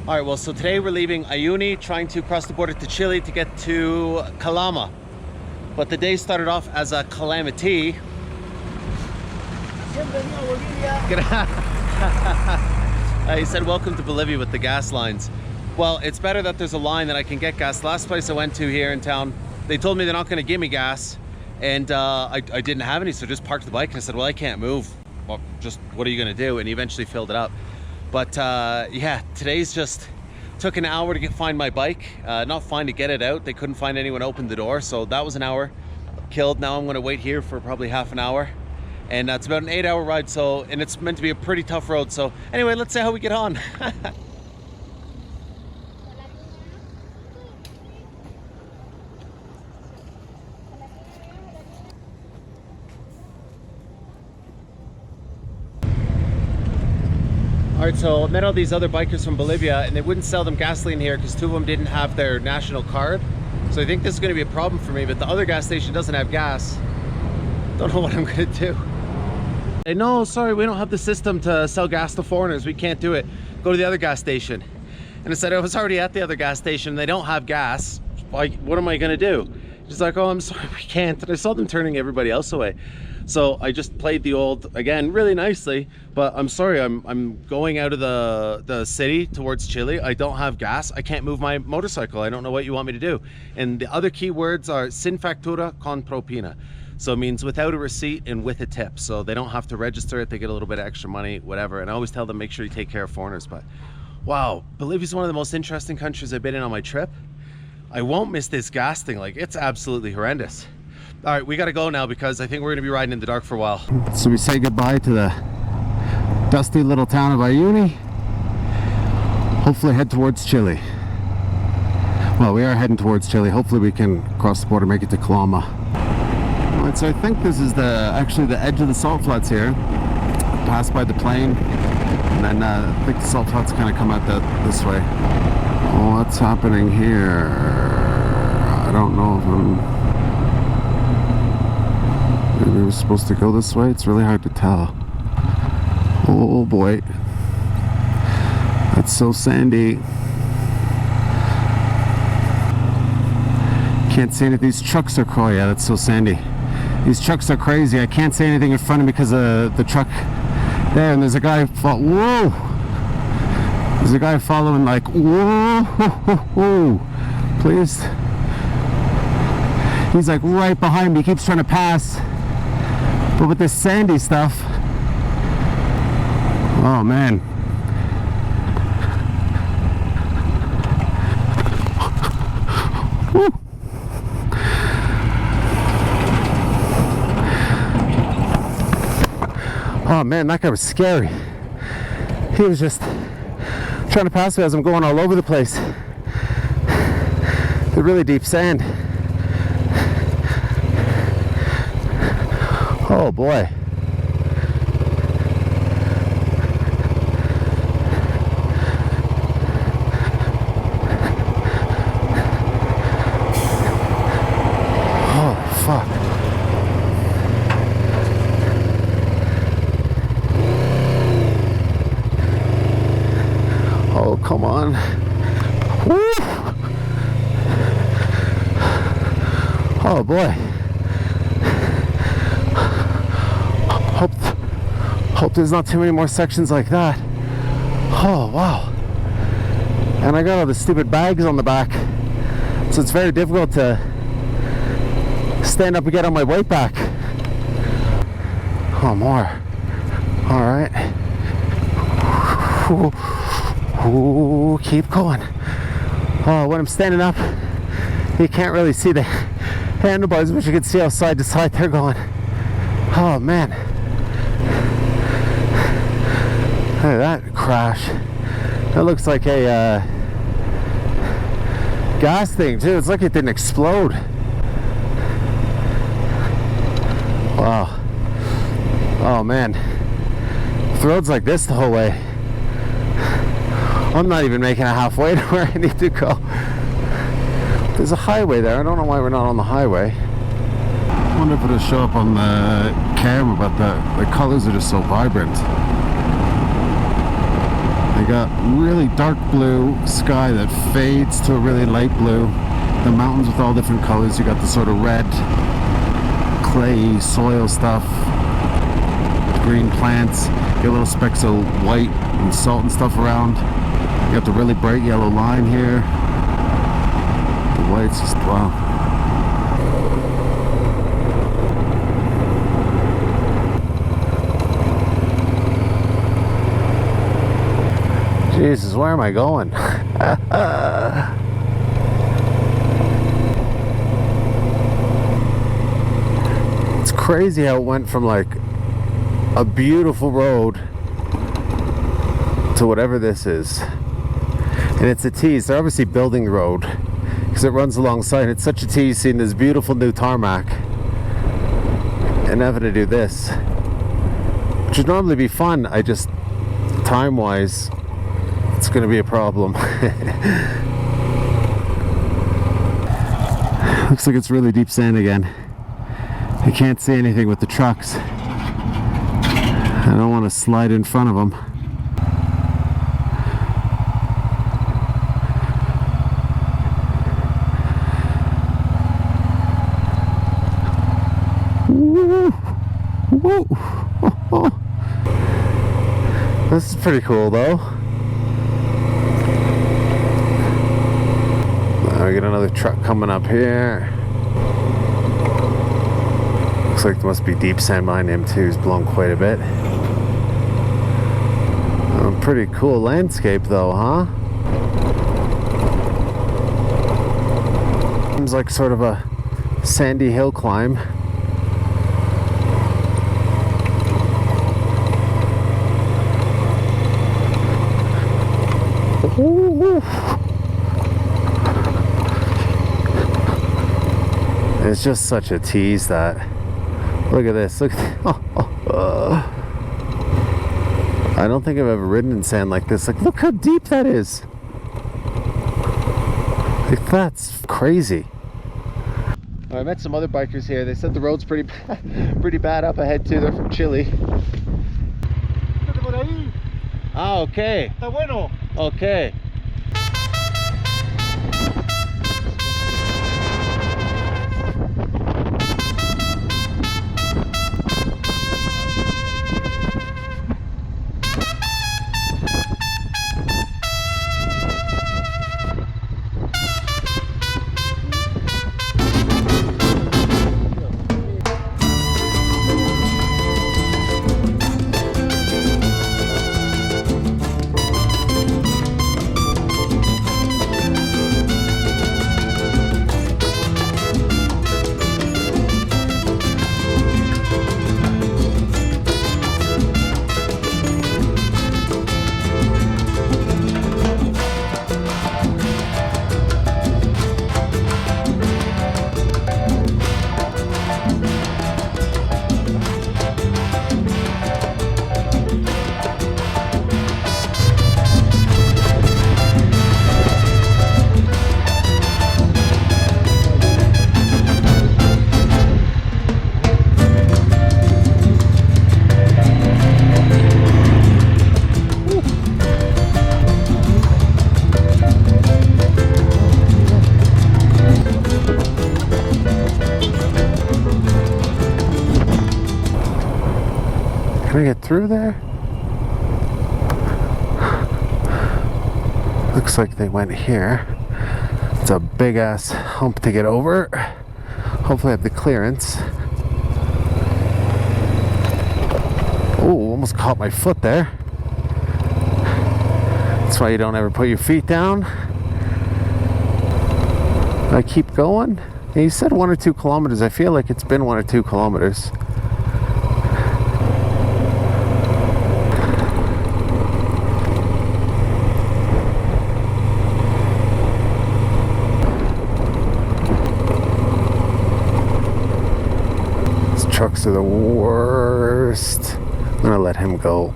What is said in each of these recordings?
All right, well, so today we're leaving Uyuni, trying to cross the border to Chile to get to Calama. But the day started off as a calamity. He said, welcome to Bolivia with the gas lines. Well, it's better that there's a line that I can get gas. Last place I went to here in town, they told me they're not going to give me gas. And I didn't have any, so just parked the bike. And I said, well, I can't move. Well, just what are you going to do? And he eventually filled it up. But yeah, today's just took an hour to find my bike. Not find to get it out. They couldn't find anyone to open the door. So that was an hour killed. Now I'm going to wait here for probably half an hour. And that's about an 8-hour ride. So, and it's meant to be a pretty tough road. So anyway, let's see how we get on. Alright, so I met all these other bikers from Bolivia and they wouldn't sell them gasoline here because 2 of them didn't have their national card. So I think this is going to be a problem for me, but the other gas station doesn't have gas. Don't know what I'm going to do. Hey, no, sorry, we don't have the system to sell gas to foreigners. We can't do it. Go to the other gas station. And I said, I was already at the other gas station. They don't have gas. Like, what am I going to do? She's like, oh, I'm sorry, we can't. And I saw them turning everybody else away. So I just played the old, again, really nicely, but I'm sorry, I'm going out of the city towards Chile. I don't have gas. I can't move my motorcycle. I don't know what you want me to do. And the other key words are sin factura con propina. So it means without a receipt and with a tip. So they don't have to register it. They get a little bit of extra money, whatever. And I always tell them, make sure you take care of foreigners. But wow, Bolivia's one of the most interesting countries I've been in on my trip. I won't miss this gas thing. Like, it's absolutely horrendous. All right, we gotta go now because I think we're gonna be riding in the dark for a while. So we say goodbye to the dusty little town of Uyuni. Hopefully head towards Chile. Well, we are heading towards Chile. Hopefully we can cross the border, make it to Calama. All right, so I think this is actually the edge of the salt flats here. Pass by the plane, and then I think the salt flats kind of come out this way. What's happening here? I don't know if maybe we're supposed to go this way. It's really hard to tell. Oh boy, that's so sandy. Can't see anything. These trucks are crazy. Yeah, that's so sandy. These trucks are crazy. I can't see anything in front of me because of the truck there. And there's a guy. Whoa! There's a guy following, like, whoa, whoa, please. He's like right behind me. He keeps trying to pass. But with this sandy stuff, oh man. Woo. Oh man, that guy was scary. He was just trying to pass me as I'm going all over the place. The really deep sand. Oh boy. Oh fuck. Oh, come on. Woo! Oh boy. Hope there's not too many more sections like that. Oh wow. And I got all the stupid bags on the back, so it's very difficult to stand up and get on my weight back. Oh, more. All right. Ooh, keep going. Oh, when I'm standing up, you can't really see the handlebars, but you can see how side to side they're going. Oh man. Look at that crash. That looks like a gas thing too. It's like it didn't explode. Wow. Oh man. If the road's like this the whole way, I'm not even making it halfway to where I need to go. There's a highway there. I don't know why we're not on the highway. I wonder if it'll show up on the camera, but the colors are just so vibrant. I You got really dark blue sky that fades to a really light blue. The mountains with all different colors. You got the sort of red, clay, soil stuff. Green plants. You got little specks of white and salt and stuff around. You got the really bright yellow line here. The white's just, wow. Jesus, where am I going? It's crazy how it went from like a beautiful road to whatever this is. And it's a tease. They're obviously building the road because it runs alongside. It's such a tease seeing this beautiful new tarmac and having to do this, which would normally be fun. I just, time-wise, it's going to be a problem. Looks like it's really deep sand again. I can't see anything with the trucks. I don't want to slide in front of them. Woo! Woo! Oh, oh. This is pretty cool though. Now we get another truck coming up here. Looks like there must be deep sand behind him too. It's blown quite a bit. Pretty cool landscape though, huh? Seems like sort of a sandy hill climb. Ooh. It's just such a tease that. Look at this. Look at I don't think I've ever ridden in sand like this. Like, look how deep that is. Like, that's crazy. I met some other bikers here. They said the road's pretty bad up ahead too. They're from Chile. Ah, okay. Está bueno. Okay. Can I get through there? Looks like they went here. It's a big ass hump to get over. Hopefully I have the clearance. Oh, almost caught my foot there. That's why you don't ever put your feet down. I keep going. He said 1 or 2 kilometers. I feel like it's been 1 or 2 kilometers. Trucks are the worst. I'm gonna let him go.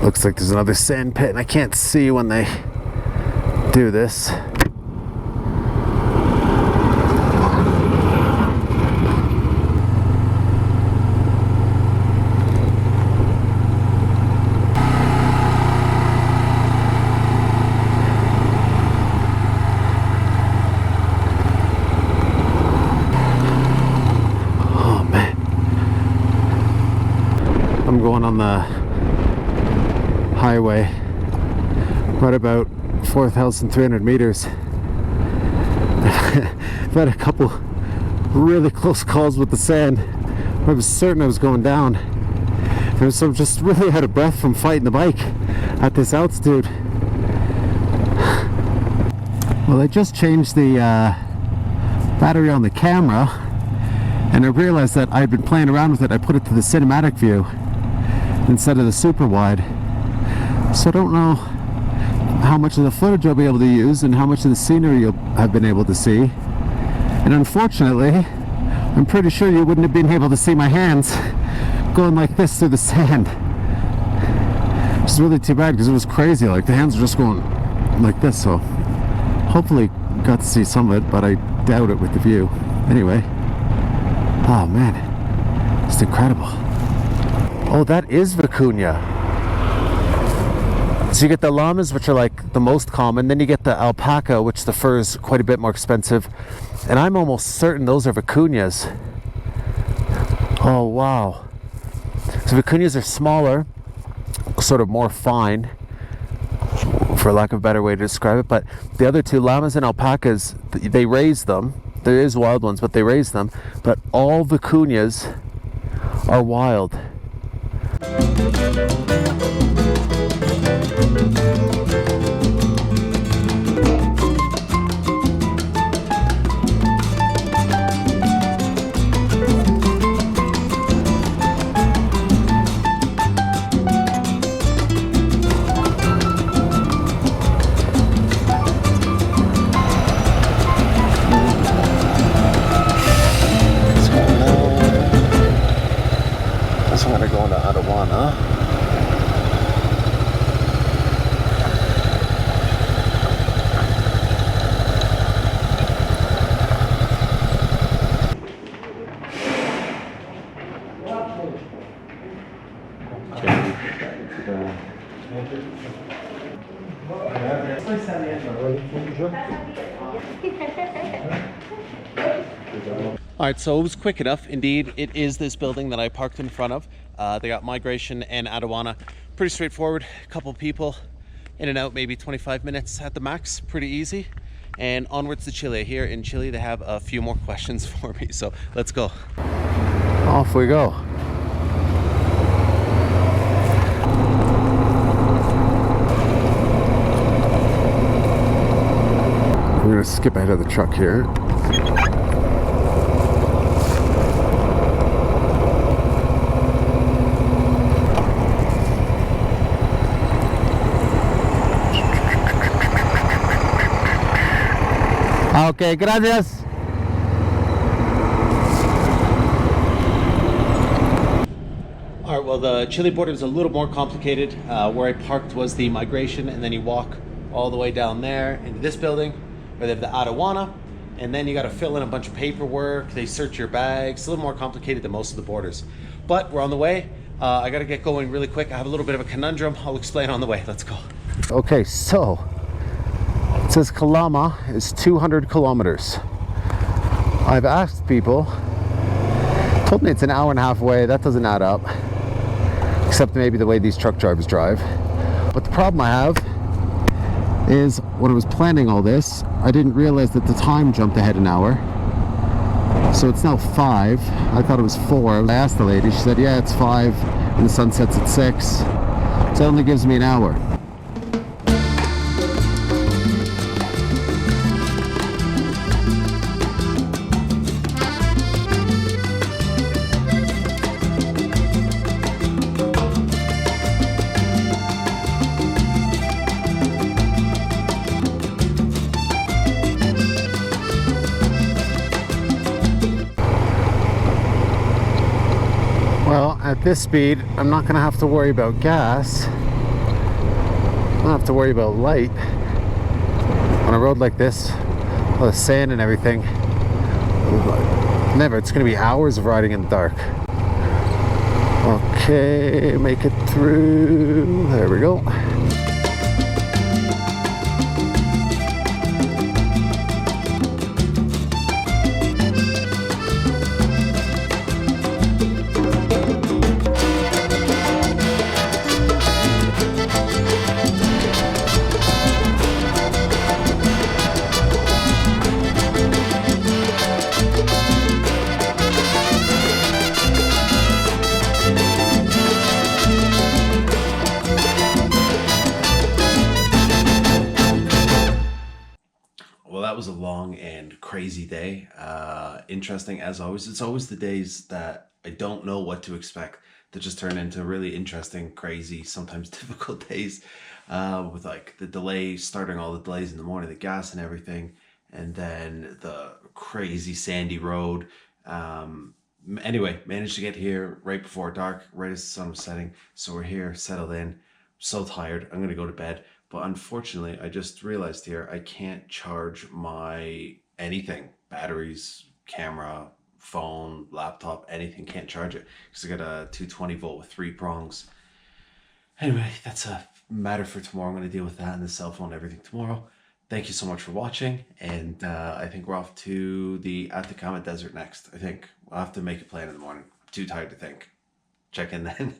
Looks like there's another sand pit and I can't see when they do this. going on the highway. We're at about 4,300 meters. I've had a couple really close calls with the sand. I was certain I was going down. And so I'm just really out of breath from fighting the bike at this altitude. Well, I just changed the battery on the camera, and I realized that I'd been playing around with it. I put it to the cinematic view instead of the super wide. So I don't know how much of the footage I'll be able to use and how much of the scenery you'll have been able to see. And unfortunately, I'm pretty sure you wouldn't have been able to see my hands going like this through the sand. Which is really too bad because it was crazy. Like the hands were just going like this. So hopefully got to see some of it, but I doubt it with the view. Anyway, oh man, it's incredible. Oh, that is vicuña. So you get the llamas, which are like the most common, then you get the alpaca, which the fur is quite a bit more expensive, and I'm almost certain those are vicuñas. Oh wow. So vicuñas are smaller, sort of more fine, for lack of a better way to describe it, but the other two, llamas and alpacas, they raise them. There is wild ones, but they raise them, but all vicuñas are wild. This one are going to Aduana. Alright, so it was quick enough. Indeed, it is this building that I parked in front of. They got migration and Aduana. Pretty straightforward. A couple people in and out, maybe 25 minutes at the max. Pretty easy. And onwards to Chile. Here in Chile, they have a few more questions for me. So let's go. Off we go. We're going to skip ahead of the truck here. Okay, gracias. All right, well, the Chile border is a little more complicated. Where I parked was the migration, and then you walk all the way down there into this building where they have the Aduana, and then you got to fill in a bunch of paperwork. They search your bags. It's a little more complicated than most of the borders, but we're on the way. I got to get going really quick. I have a little bit of a conundrum. I'll explain on the way. Let's go. Okay, so it says Calama is 200 kilometers. I've asked people, told me it's an hour and a half away. That doesn't add up, except maybe the way these truck drivers drive. But the problem I have is when I was planning all this, I didn't realize that the time jumped ahead an hour. So it's now 5. I thought it was 4. I asked the lady, she said, yeah, it's 5 and the sun sets at 6. So it only gives me an hour. Well, at this speed, I'm not going to have to worry about gas. I don't have to worry about light. On a road like this, all the sand and everything, never. It's going to be hours of riding in the dark. Okay, make it through. There we go. Well, that was a long and crazy day. Interesting as always. It's always the days that I don't know what to expect that just turn into really interesting, crazy, sometimes difficult days. With like the delay, starting all the delays in the morning, the gas and everything, and then the crazy sandy road. Anyway, managed to get here right before dark, right as the sun was setting. So we're here, settled in. So tired. I'm gonna go to bed. But unfortunately, I just realized here I can't charge my anything, batteries, camera, phone, laptop, anything. Can't charge it because I got a 220 volt with 3 prongs. Anyway, that's a matter for tomorrow. I'm going to deal with that and the cell phone and everything tomorrow. Thank you so much for watching, and I think we're off to the Atacama Desert next. I think we'll have to make a plan in the morning. I'm too tired to think. Check in then.